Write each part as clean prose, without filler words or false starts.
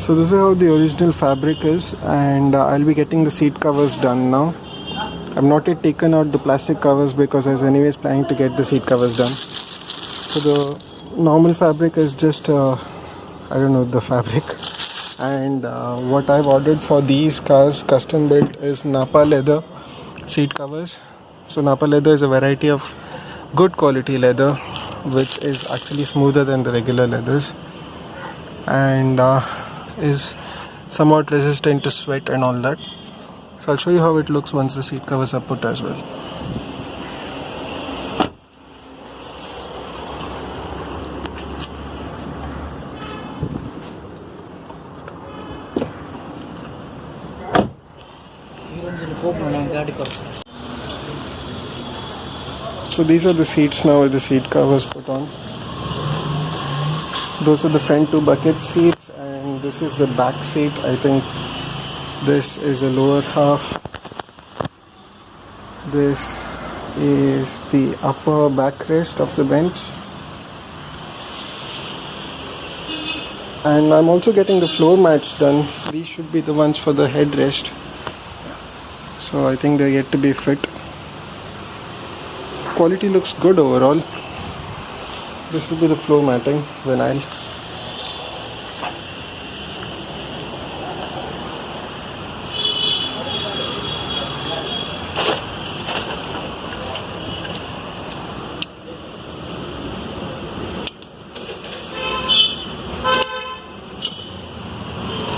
So this is how the original fabric is, and I'll be getting the seat covers done now. I've not yet taken out the plastic covers because I was anyways planning to get the seat covers done. So the normal fabric is just I don't know, the fabric. And what I've ordered for these cars custom built is Napa leather seat covers. So Napa leather is a variety of good quality leather which is actually smoother than the regular leathers, and is somewhat resistant to sweat and all that. So I'll show you how it looks once the seat covers are put as well. So these are the seats now with the seat covers put on. Those are the front two bucket seats, and this is the back seat. I think this is the lower half. This is the upper backrest of the bench. And I'm also getting the floor mats done. These should be the ones for the headrest. So I think they're yet to be fit. Quality looks good overall. This will be the floor matting, vinyl.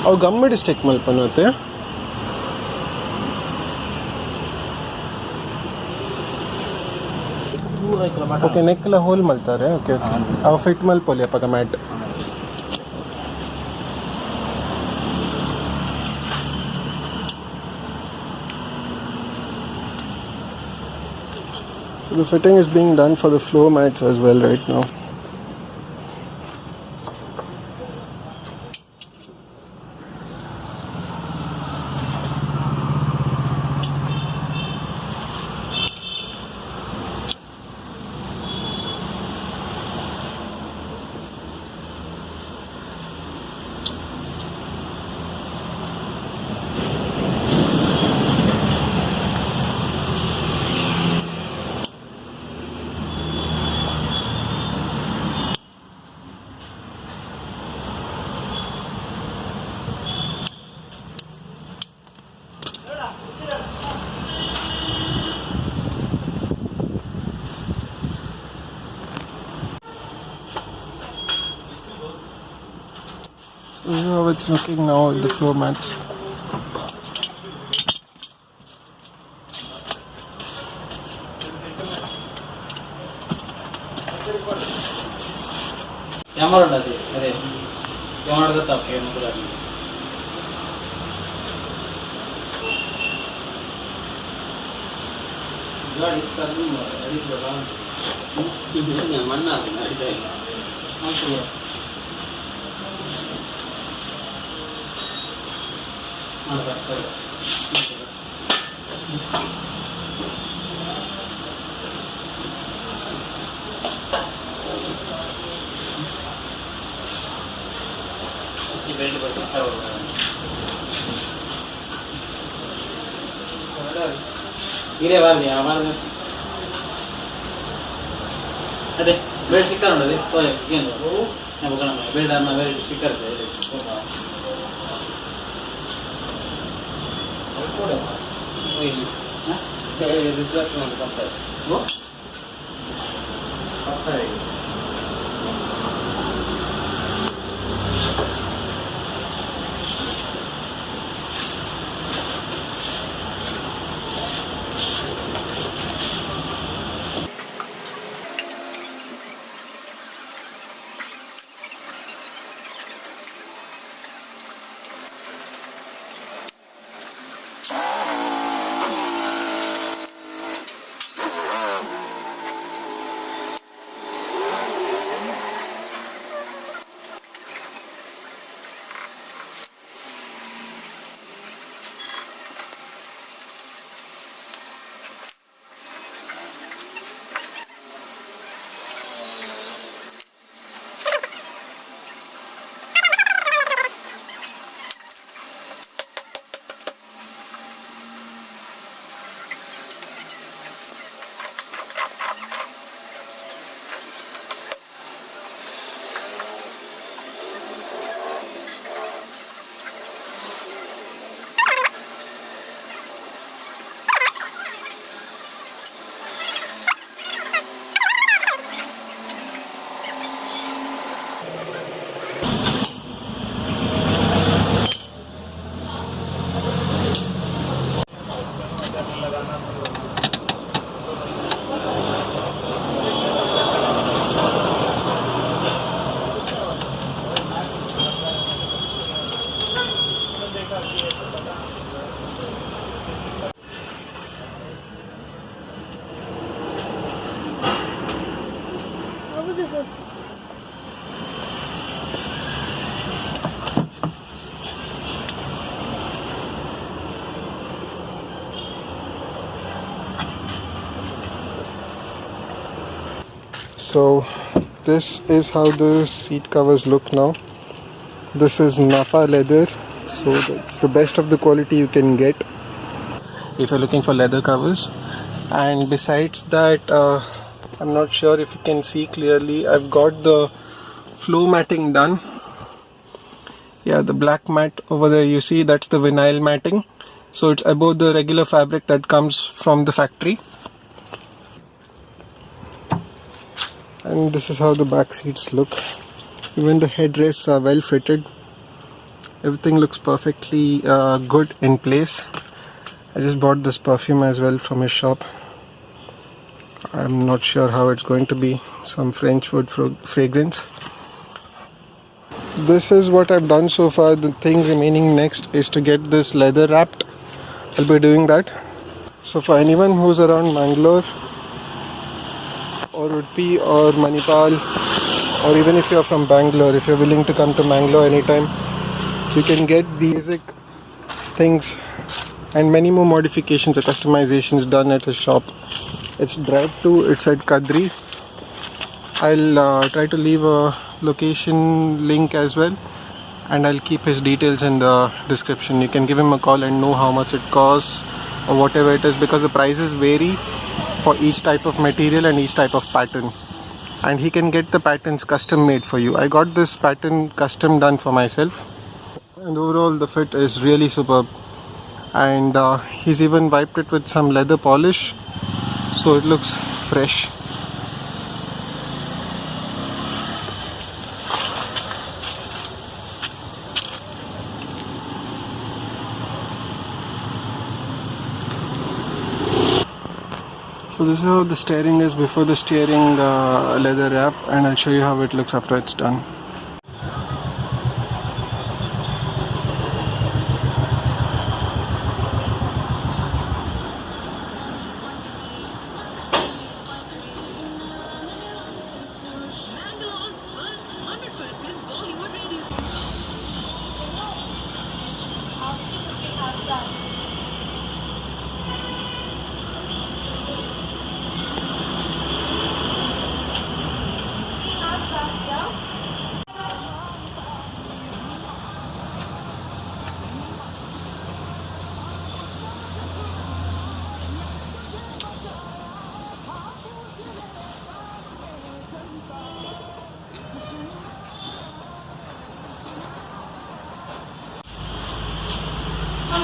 और गम में stick मल्पन होते हैं. Okay नेक ला whole मलता रहे. Okay okay अब fit मल पोले पका mat. So the fitting is being done for the floor mats as well right now. This is how it's looking now with the floor mats. गिरे बार दिया हमारे में अरे बेल्ट स्टिकर उन्हें दे तो ये क्या ना बुकना में बेल्ट आना बेल्ट स्टिकर दे वही ना क्या ये रिजल्ट में करता है वो करता है. So this is how the seat covers look now. This is Napa leather, so that's the best of the quality you can get if you're looking for leather covers. And besides that, I'm not sure if you can see clearly, I've got the floor matting done. Yeah, the black mat over there, you see, that's the vinyl matting. So it's above the regular fabric that comes from the factory. And this is how the back seats look. Even the headrests are well fitted. Everything looks perfectly good in place. I just bought this perfume as well from his shop. I'm not sure how it's going to be. Some French wood fragrance. This is what I've done so far. The thing remaining next is to get this leather wrapped. I'll be doing that. So for anyone who's around Mangalore or Udupi or Manipal, or even if you're from Bangalore, if you're willing to come to Mangalore anytime, you can get the basic things and many more modifications or customizations done at his shop. It's Drive 2, it's at Kadri. I'll try to leave a location link as well, and I'll keep his details in the description. You can give him a call and know how much it costs or whatever it is, because the prices vary for each type of material and each type of pattern, and he can get the patterns custom made for you. I got this pattern custom done for myself, and overall the fit is really superb. And he's even wiped it with some leather polish, so it looks fresh. So this is how the steering is before the steering leather wrap, and I'll show you how it looks after it's done.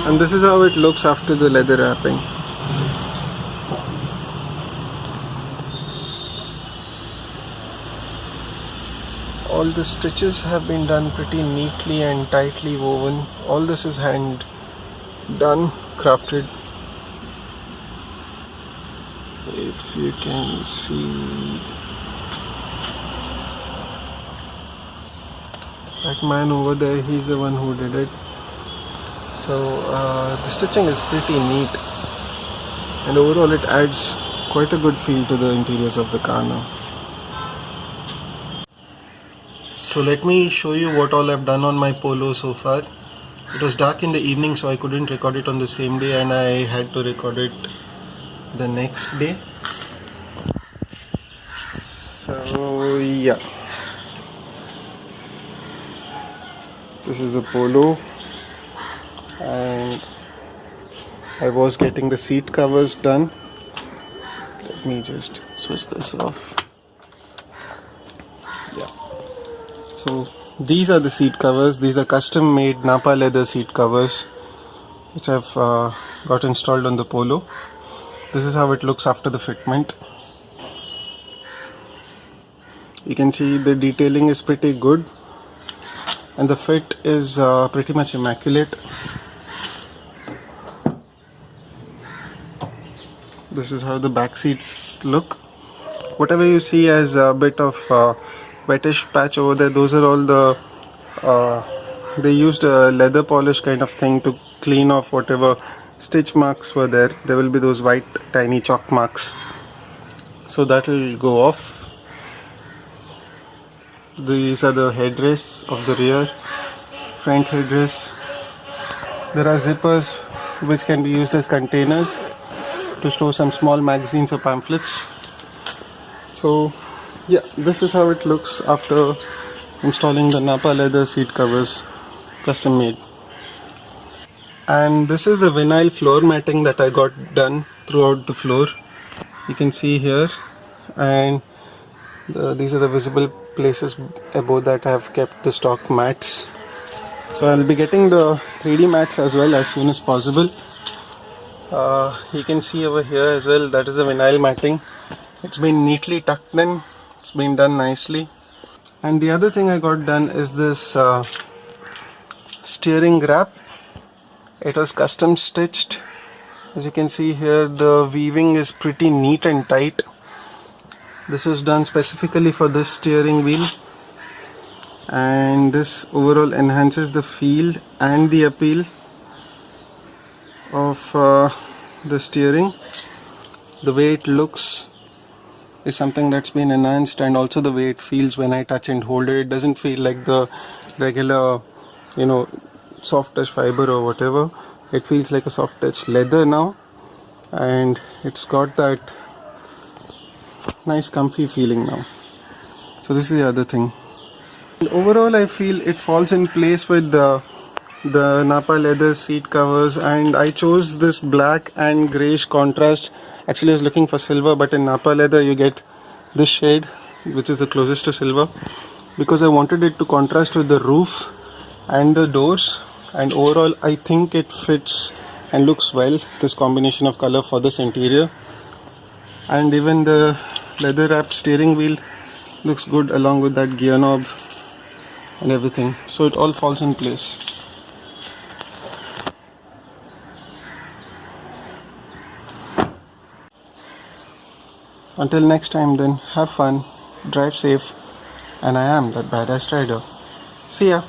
And this is how it looks after the leather wrapping. All the stitches have been done pretty neatly and tightly woven. All this is hand done, crafted. If you can see, that man over there, he's the one who did it. So the stitching is pretty neat, and overall it adds quite a good feel to the interiors of the car now. So let me show you what all I've done on my Polo so far. It was dark in the evening, so I couldn't record it on the same day, and I had to record it the next day. So yeah, this is the Polo, and I was getting the seat covers done. Let me just switch this off. Yeah, so these are the seat covers. These are custom made Napa leather seat covers, which I've got installed on the Polo. This is how it looks after the fitment. You can see the detailing is pretty good, and the fit is pretty much immaculate. This is how the back seats look. Whatever you see as a bit of wettish patch over there, those are all the they used a leather polish kind of thing to clean off whatever stitch marks were there. There will be those white tiny chalk marks, so that will go off. These are the headrests of the rear, front headrests. There are zippers which can be used as containers to store some small magazines or pamphlets. So yeah, this is how it looks after installing the Napa leather seat covers, custom made. And this is the vinyl floor matting that I got done throughout the floor. You can see here, and these are the visible places above that I have kept the stock mats. So I'll be getting the 3D mats as well as soon as possible. You can see over here as well, that is the vinyl matting. It's been neatly tucked in, it's been done nicely. And the other thing I got done is this steering wrap. It was custom stitched. As you can see here, the weaving is pretty neat and tight. This is done specifically for this steering wheel, and this overall enhances the feel and the appeal of the steering. The way it looks is something that's been enhanced, and also the way it feels when I touch and hold it. It doesn't feel like the regular, soft touch fiber or whatever. It feels like a soft touch leather now, and it's got that nice comfy feeling now. So this is the other thing. And overall, I feel it falls in place with the Napa leather seat covers, and I chose this black and greyish contrast. Actually I was looking for silver, but in Napa leather you get this shade, which is the closest to silver, because I wanted it to contrast with the roof and the doors. And overall I think it fits and looks well, this combination of color for this interior. And even the leather wrapped steering wheel looks good along with that gear knob and everything, so it all falls in place. Until next time then, have fun, drive safe, and I am that badass rider. See ya.